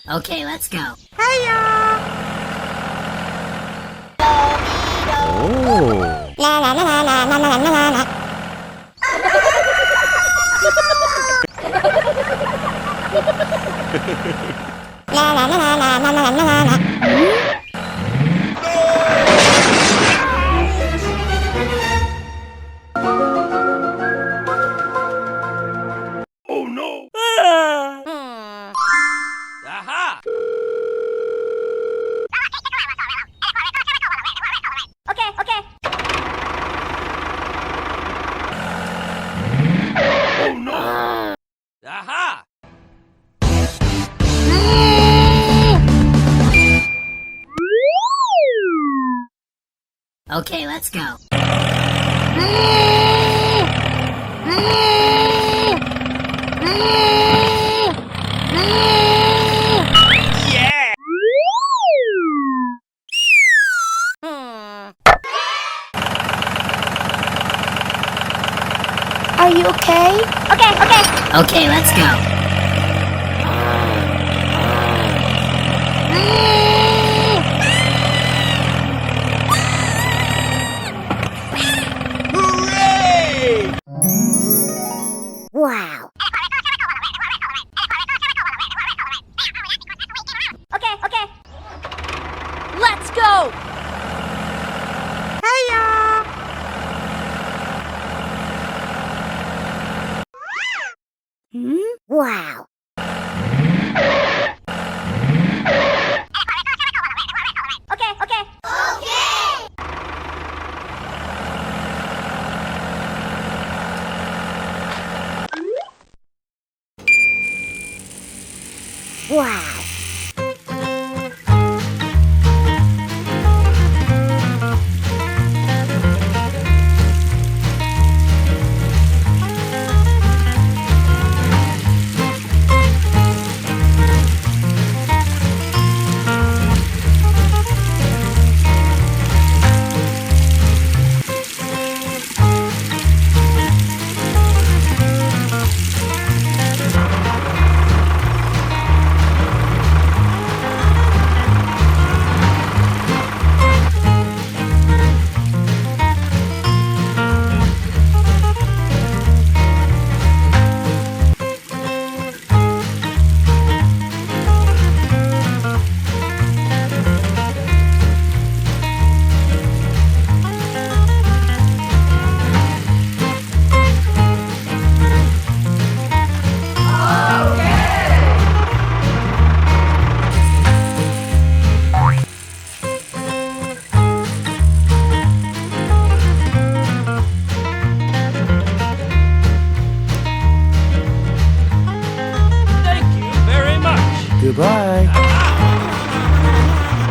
Okay, let's go. La la la la la la la la la. La la la la la la la la la. Oh no! Aha! Okay, okay. Oh no! Aha! Okay, let's go. Yeah! Are you okay? Okay, okay. Okay, let's go. Hooray! Wow. Okay, okay. Let's go. Wow. Okay, okay. Okay. Wow.